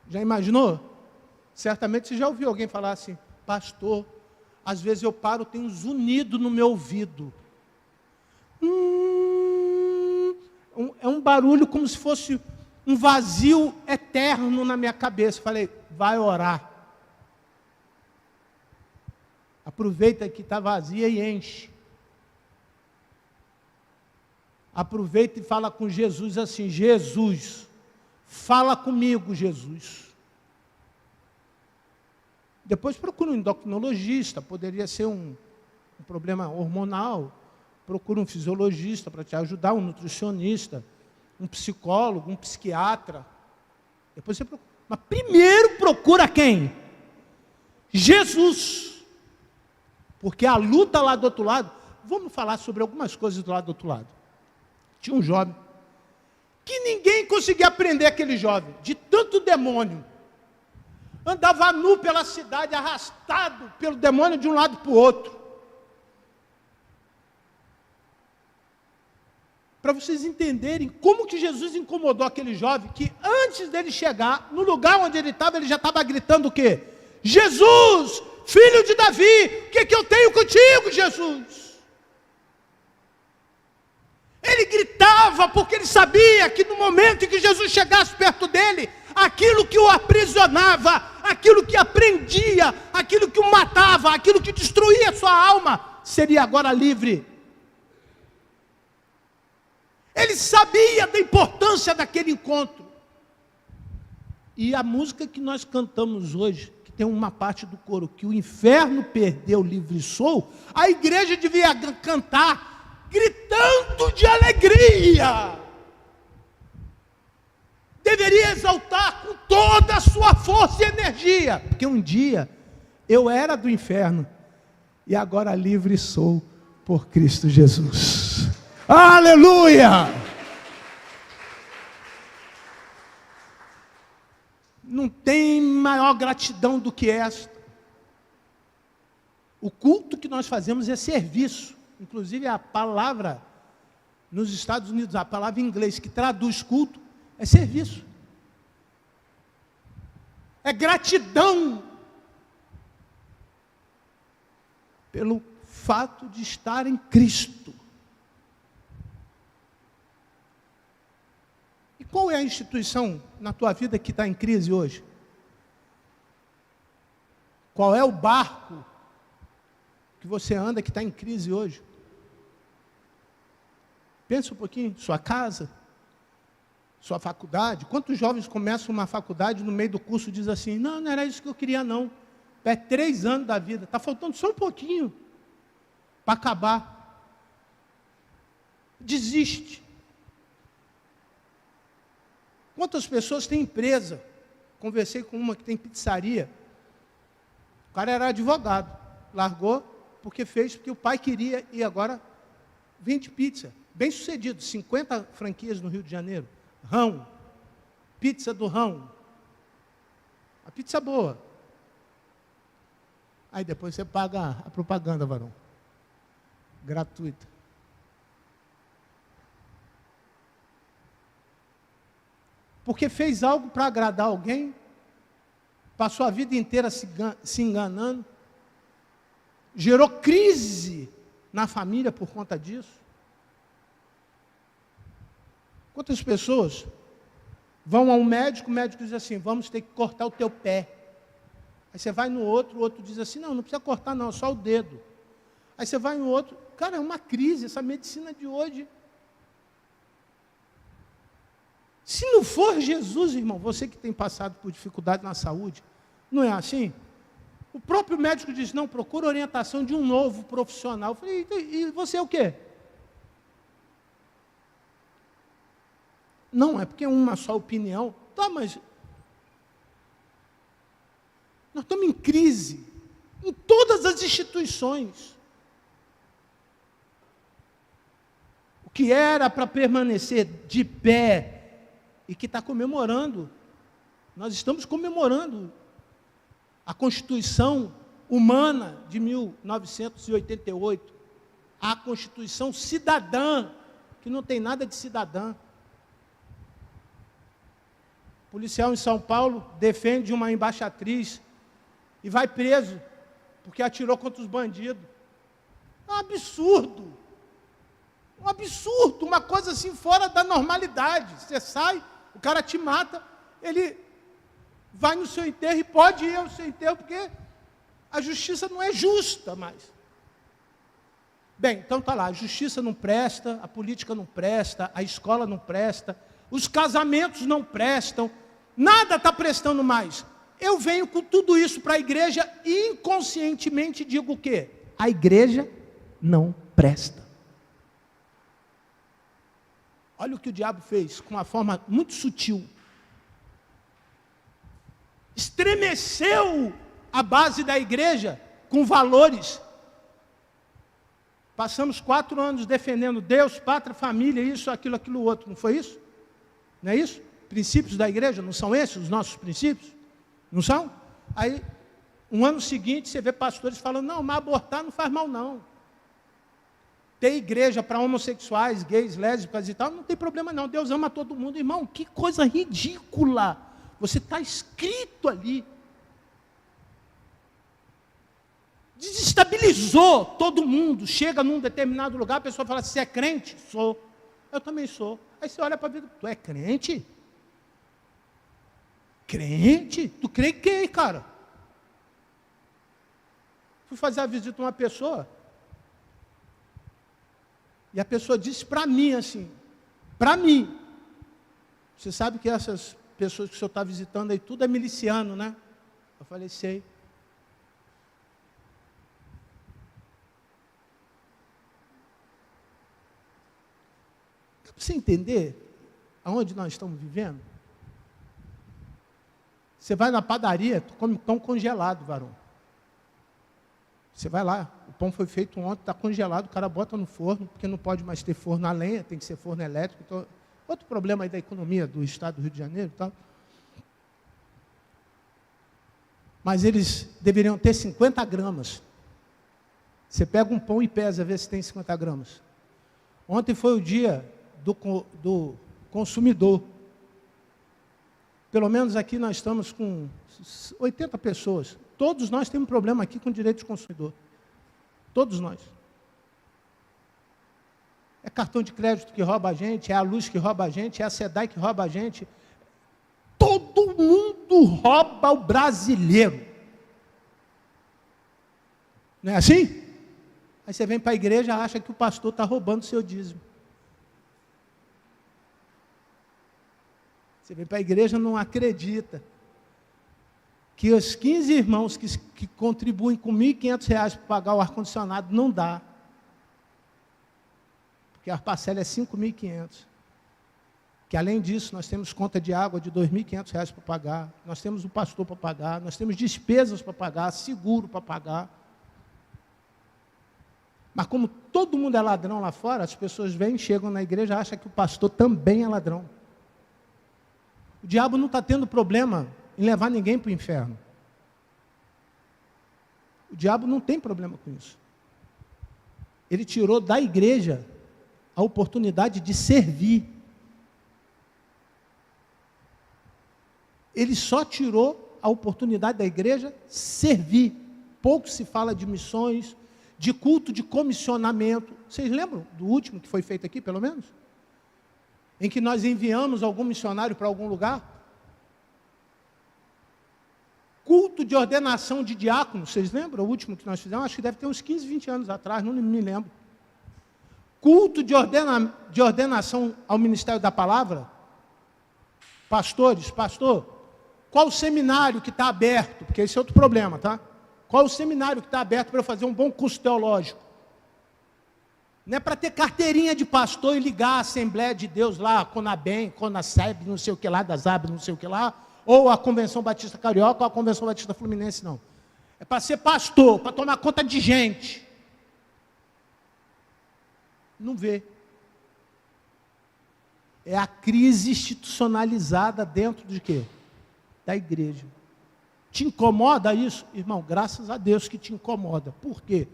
[SPEAKER 1] Já imaginou? Certamente você já ouviu alguém falar assim, pastor, às vezes eu paro, tem um zunido no meu ouvido. É um barulho como se fosse um vazio eterno na minha cabeça. Falei, vai orar. Aproveita que está vazia e enche. Aproveita e fala com Jesus assim, Jesus, fala comigo, Jesus. Depois procura um endocrinologista, poderia ser um problema hormonal. Procura um fisiologista para te ajudar, um nutricionista, um psicólogo, um psiquiatra. Depois você procura. Mas primeiro procura quem? Jesus. Porque a luta lá do outro lado, vamos falar sobre algumas coisas do lado do outro lado. Tinha um jovem, que ninguém conseguia prender aquele jovem, de tanto demônio. Andava nu pela cidade, arrastado pelo demônio de um lado para o outro. Para vocês entenderem como que Jesus incomodou aquele jovem, que antes dele chegar, no lugar onde ele já estava gritando o quê? Jesus, filho de Davi, o que eu tenho contigo, Jesus? Ele gritava porque ele sabia que no momento em que Jesus chegasse perto dele, aquilo que o aprisionava, aquilo que aprendia, aquilo que o matava, aquilo que destruía a sua alma, seria agora livre. Ele sabia da importância daquele encontro. E a música que nós cantamos hoje, que tem uma parte do coro, que o inferno perdeu, livre sou, a igreja devia cantar gritando de alegria. Deveria exaltar com toda a sua força e energia. Porque um dia eu era do inferno e agora livre sou por Cristo Jesus. Aleluia! Não tem maior gratidão do que esta. O culto que nós fazemos é serviço. Inclusive a palavra nos Estados Unidos, a palavra em inglês que traduz culto, é serviço. É gratidão. pelo fato de estar em Cristo. E qual é a instituição na tua vida que está em crise hoje? Qual é o barco que você anda que está em crise hoje? Pensa um pouquinho, sua casa, sua faculdade. Quantos jovens começam uma faculdade no meio do curso e dizem assim, não era isso que eu queria não. É 3 anos da vida, está faltando só um pouquinho para acabar. Desiste. Quantas pessoas têm empresa? Conversei com uma que tem pizzaria. O cara era advogado, largou porque o pai queria e agora vende pizza. Bem sucedido, 50 franquias no Rio de Janeiro. Rão, pizza do Rão. A pizza é boa. Aí depois você paga a propaganda, varão. Gratuita. Porque fez algo para agradar alguém, passou a vida inteira se enganando, gerou crise na família por conta disso. Quantas pessoas vão a um médico, o médico diz assim, vamos ter que cortar o teu pé. Aí você vai no outro, o outro diz assim, não precisa cortar não, só o dedo. Aí você vai no outro, cara, é uma crise, essa medicina de hoje. Se não for Jesus, irmão, você que tem passado por dificuldade na saúde, não é assim? O próprio médico diz, não, procura orientação de um novo profissional. Eu falei, e você é o quê? Não, é porque é uma só opinião. Tá, mas nós estamos em crise em todas as instituições. O que era para permanecer de pé e que está comemorando, nós estamos comemorando a Constituição Humana de 1988, a Constituição Cidadã, que não tem nada de cidadã. O policial em São Paulo defende uma embaixatriz e vai preso, porque atirou contra os bandidos. É um absurdo. Um absurdo, uma coisa assim fora da normalidade. Você sai, o cara te mata, ele vai no seu enterro e pode ir ao seu enterro, porque a justiça não é justa mais. Bem, então está lá, a justiça não presta, a política não presta, a escola não presta, os casamentos não prestam, nada está prestando mais. Eu venho com tudo isso para a igreja e inconscientemente digo o quê? A igreja não presta. Olha o que o diabo fez, com uma forma muito sutil. Estremeceu a base da igreja com valores. Passamos 4 anos defendendo Deus, pátria, família, isso, aquilo, outro. Não foi isso? Não é isso? Princípios da igreja, não são esses os nossos princípios? Não são? Aí, um ano seguinte, você vê pastores falando, não, mas abortar não faz mal, não. Ter igreja para homossexuais, gays, lésbicas e tal, não tem problema não. Deus ama todo mundo. Irmão, que coisa ridícula. Você está escrito ali. Desestabilizou todo mundo. Chega num determinado lugar, a pessoa fala, você é crente? Sou. Eu também sou. Aí você olha para a vida, tu é crente? Crente? Tu crê em quem, cara? Fui fazer a visita a uma pessoa, e a pessoa disse para mim assim, para mim, você sabe que essas pessoas que o senhor está visitando aí, tudo é miliciano, né? Eu falei, sei. Dá para você entender aonde nós estamos vivendo? Você vai na padaria, tu come pão congelado, varão. Você vai lá, o pão foi feito ontem, está congelado, o cara bota no forno, porque não pode mais ter forno a lenha, tem que ser forno elétrico. Então, outro problema aí da economia do estado do Rio de Janeiro e tal. Mas eles deveriam ter 50 gramas. Você pega um pão e pesa, vê se tem 50 gramas. Ontem foi o dia do consumidor. Pelo menos aqui nós estamos com 80 pessoas. Todos nós temos um problema aqui com direito de consumidor. Todos nós. É cartão de crédito que rouba a gente, é a luz que rouba a gente, é a SEDAI que rouba a gente. Todo mundo rouba o brasileiro. Não é assim? Aí você vem para a igreja e acha que o pastor está roubando o seu dízimo. Você vem para a igreja e não acredita que os 15 irmãos que contribuem com R$ 1.500 para pagar o ar-condicionado não dá. Porque a parcela é 5.500. Que além disso, nós temos conta de água de R$ 2.500 para pagar, nós temos o pastor para pagar, nós temos despesas para pagar, seguro para pagar. Mas como todo mundo é ladrão lá fora, as pessoas vêm, chegam na igreja e acham que o pastor também é ladrão. O diabo não está tendo problema em levar ninguém para o inferno. O diabo não tem problema com isso. Ele tirou da igreja a oportunidade de servir. Ele só tirou a oportunidade da igreja servir. Pouco se fala de missões, de culto de comissionamento. Vocês lembram do último que foi feito aqui, pelo menos? Em que nós enviamos algum missionário para algum lugar? Culto de ordenação de diáconos, vocês lembram? O último que nós fizemos, acho que deve ter uns 15, 20 anos atrás, não me lembro. Culto de ordenação ao ministério da palavra. Pastores, pastor, qual o seminário que está aberto? Porque esse é outro problema, tá? Qual o seminário que está aberto para eu fazer um bom curso teológico? Não é para ter carteirinha de pastor e ligar a Assembleia de Deus lá, Conabem, Conaceb, não sei o que lá, da ZAB, não sei o que lá, ou a Convenção Batista Carioca, ou a Convenção Batista Fluminense, não. É para ser pastor, para tomar conta de gente. Não vê. É a crise institucionalizada dentro de quê? Da igreja. Te incomoda isso? Irmão, graças a Deus que te incomoda. Por quê?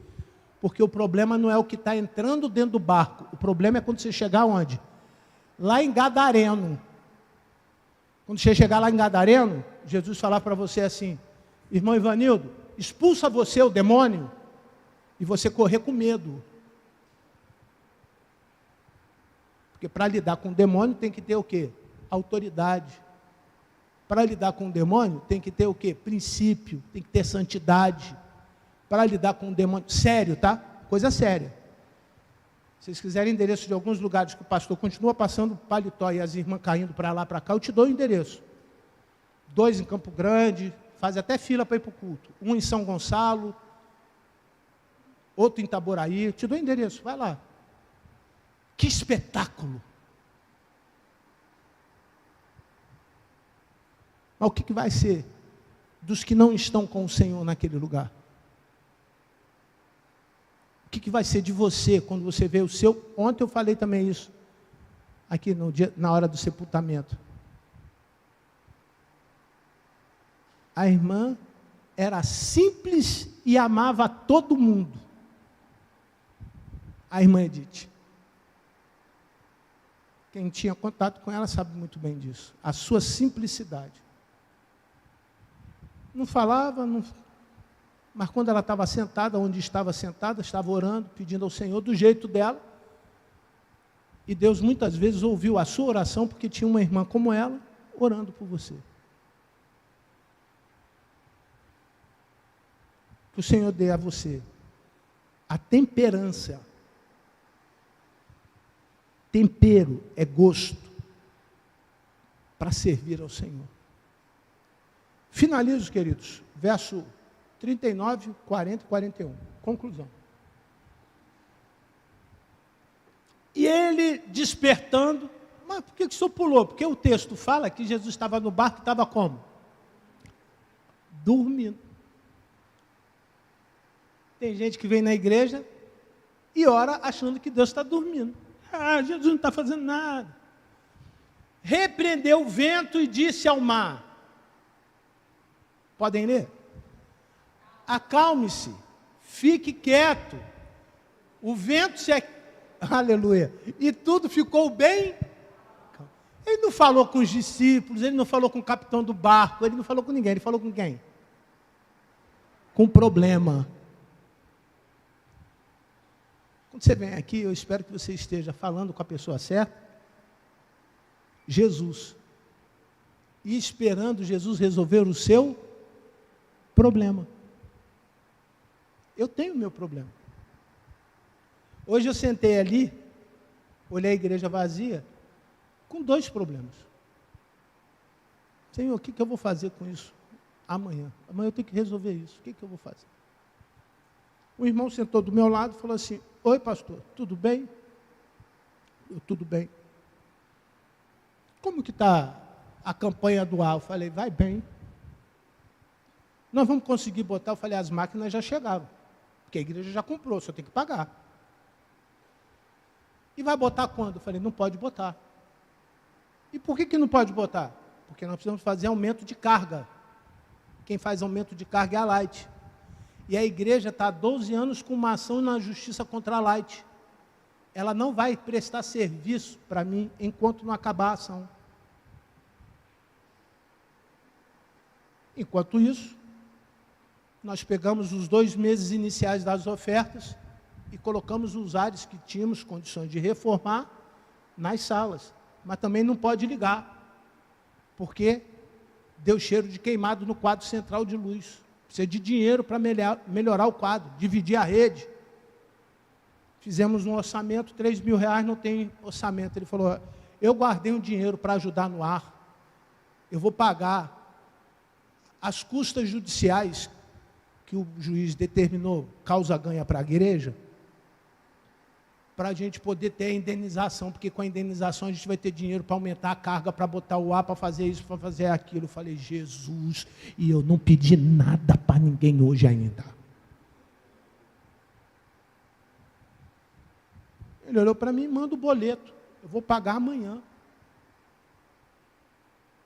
[SPEAKER 1] Porque o problema não é o que está entrando dentro do barco. O problema é quando você chegar onde? Lá em Gadareno. Quando você chegar lá em Gadareno, Jesus falar para você assim, irmão Ivanildo, expulsa você o demônio e você correr com medo. Porque para lidar com o demônio tem que ter o quê? Autoridade. Para lidar com o demônio tem que ter o quê? Princípio, tem que ter santidade. Para lidar com o demônio, sério, tá? Coisa séria. Se vocês quiserem endereço de alguns lugares que o pastor continua passando paletó e as irmãs caindo para lá, para cá, eu te dou o endereço. 2 em Campo Grande, faz até fila para ir para o culto. 1 em São Gonçalo, outro em Itaboraí, te dou o endereço, vai lá. Que espetáculo! Mas o que vai ser dos que não estão com o Senhor naquele lugar? O que vai ser de você quando você vê o seu... Ontem eu falei também isso, aqui no dia, na hora do sepultamento. A irmã era simples e amava todo mundo. A irmã Edith. Quem tinha contato com ela sabe muito bem disso. A sua simplicidade. Não falava, mas quando ela estava sentada, onde estava sentada, estava orando, pedindo ao Senhor do jeito dela. E Deus muitas vezes ouviu a sua oração, porque tinha uma irmã como ela, orando por você. Que o Senhor dê a você a temperança. Tempero é gosto para servir ao Senhor. Finalizo, queridos, verso 39, 40 e 41. Conclusão. E ele despertando, mas por que o senhor pulou? Porque o texto fala que Jesus estava no barco e estava como? Dormindo. Tem gente que vem na igreja e ora achando que Deus está dormindo. Ah, Jesus não está fazendo nada. Repreendeu o vento e disse ao mar. Podem ler? Acalme-se, fique quieto. O vento se... Aleluia. E tudo ficou bem. Ele não falou com os discípulos, ele não falou com o capitão do barco, ele não falou com ninguém. Ele falou com quem? Com problema. Quando você vem aqui, eu espero que você esteja falando com a pessoa certa, Jesus, e esperando Jesus resolver o seu problema. Eu tenho o meu problema. Hoje eu sentei ali, olhei a igreja vazia, com 2 problemas. Senhor, o que eu vou fazer com isso amanhã? Amanhã eu tenho que resolver isso. O que eu vou fazer? O irmão sentou do meu lado e falou assim: oi, pastor, tudo bem? Tudo bem. Como que está a campanha do ar? Eu falei: vai bem. Nós vamos conseguir botar? Eu falei: as máquinas já chegaram, porque a igreja já comprou, só tem que pagar. E vai botar quando? Eu falei: não pode botar. E por que não pode botar? Porque nós precisamos fazer aumento de carga. Quem faz aumento de carga é a Light. E a igreja está há 12 anos com uma ação na justiça contra a Light. Ela não vai prestar serviço para mim enquanto não acabar a ação. Enquanto isso, nós pegamos os 2 meses iniciais das ofertas e colocamos os ares que tínhamos condições de reformar nas salas. Mas também não pode ligar, porque deu cheiro de queimado no quadro central de luz. Precisa de dinheiro para melhorar o quadro, dividir a rede. Fizemos um orçamento, R$3.000, não tem orçamento. Ele falou: eu guardei um dinheiro para ajudar no ar, eu vou pagar as custas judiciais que o juiz determinou, causa ganha para a igreja, para a gente poder ter a indenização, porque com a indenização a gente vai ter dinheiro para aumentar a carga, para botar o ar, para fazer isso, para fazer aquilo. Eu falei: Jesus, e eu não pedi nada para ninguém hoje ainda. Ele olhou para mim e manda o boleto, eu vou pagar amanhã.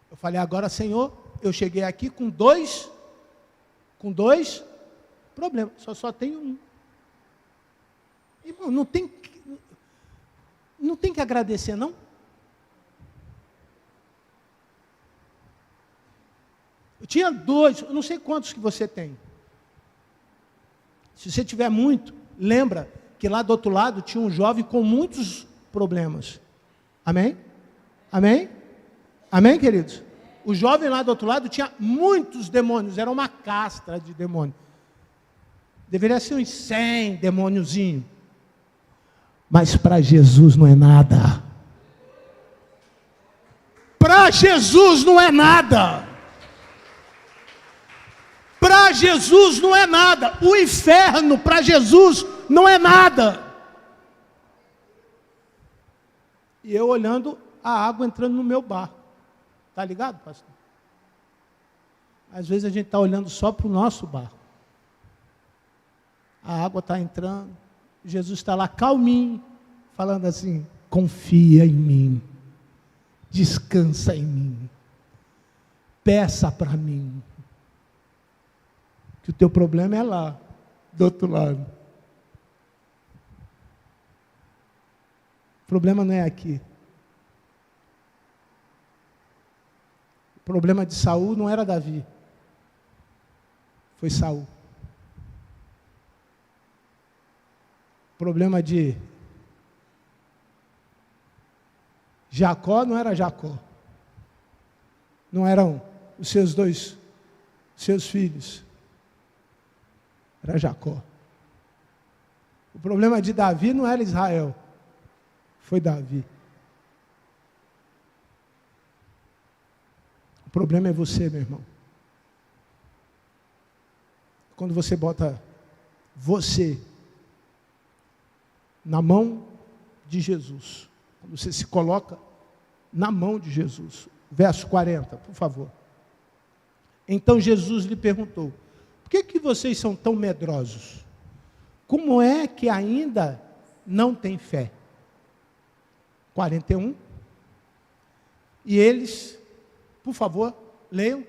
[SPEAKER 1] Eu falei: agora, Senhor, eu cheguei aqui com dois problemas, só tenho um. Irmão, não tem que agradecer, não? Eu tinha 2, eu não sei quantos que você tem. Se você tiver muito, lembra que lá do outro lado tinha um jovem com muitos problemas. Amém? Amém? Amém, queridos? O jovem lá do outro lado tinha muitos demônios, era uma castra de demônios. Deveria ser uns 100 demôniozinhos. Mas para Jesus não é nada. Para Jesus não é nada. Para Jesus não é nada. O inferno para Jesus não é nada. E eu olhando a água entrando no meu barco. Está ligado, pastor? Às vezes a gente está olhando só para o nosso barco. A água está entrando. Jesus está lá calminho, falando assim: confia em mim, descansa em mim, peça para mim, que o teu problema é lá, do outro lado. O problema não é aqui. O problema de Saul não era Davi, foi Saul. O problema de Jacó não era Jacó. Não eram os seus filhos. Era Jacó. O problema de Davi não era Israel. Foi Davi. O problema é você, meu irmão. Quando você bota você na mão de Jesus. Quando você se coloca na mão de Jesus. Verso 40, por favor. Então Jesus lhe perguntou: por que vocês são tão medrosos? Como é que ainda não têm fé? 41. E eles, por favor, leiam.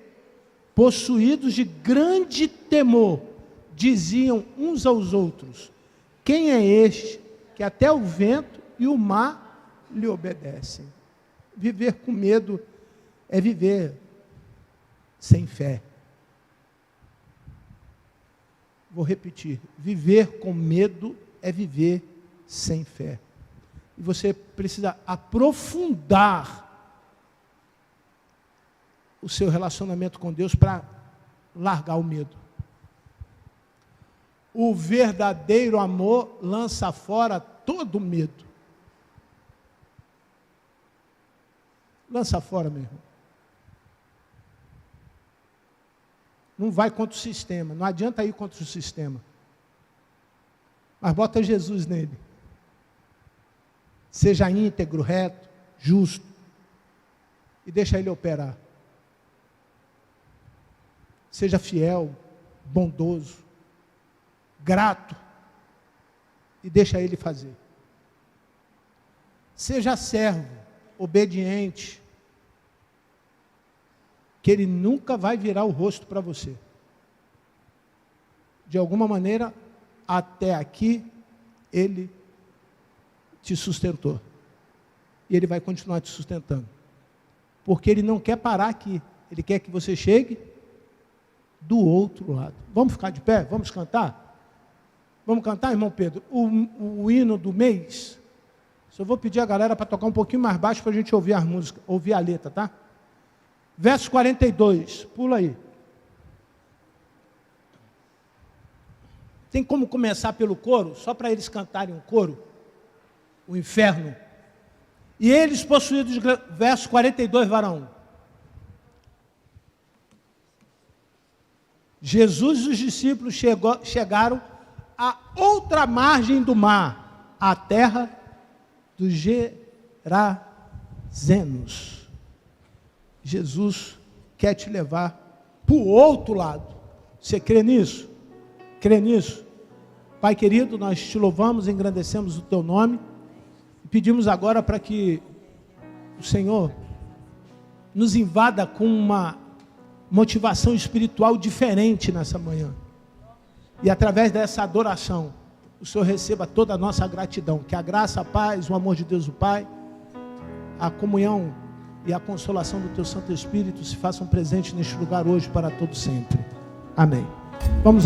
[SPEAKER 1] Possuídos de grande temor, diziam uns aos outros: quem é este que até o vento e o mar lhe obedecem? Viver com medo é viver sem fé. Vou repetir: viver com medo é viver sem fé. E você precisa aprofundar o seu relacionamento com Deus para largar o medo. O verdadeiro amor lança fora todo medo. Lança fora, meu irmão. Não vai contra o sistema. Não adianta ir contra o sistema. Mas bota Jesus nele. Seja íntegro, reto, justo. E deixa ele operar. Seja fiel, bondoso, grato. E deixa ele fazer. Seja servo, obediente. Que ele nunca vai virar o rosto para você. De alguma maneira, até aqui, ele te sustentou. E ele vai continuar te sustentando. Porque ele não quer parar aqui. Ele quer que você chegue do outro lado. Vamos ficar de pé? Vamos cantar? Vamos cantar, irmão Pedro? O hino do mês. Só vou pedir a galera para tocar um pouquinho mais baixo para a gente ouvir as músicas, ouvir a letra, tá? Verso 42, pula aí. Tem como começar pelo coro? Só para eles cantarem um coro? O inferno. E eles possuídos, verso 42, varão. Jesus e os discípulos chegaram à outra margem do mar, à terra dos Gerazenos. Jesus quer te levar para o outro lado. Você crê nisso? Crê nisso? Pai querido, nós te louvamos, engrandecemos o teu nome e pedimos agora para que o Senhor nos invada com uma motivação espiritual diferente nessa manhã. E através dessa adoração, o Senhor receba toda a nossa gratidão. Que a graça, a paz, o amor de Deus o Pai, a comunhão e a consolação do teu Santo Espírito se façam presentes neste lugar hoje para todo sempre. Amém. Vamos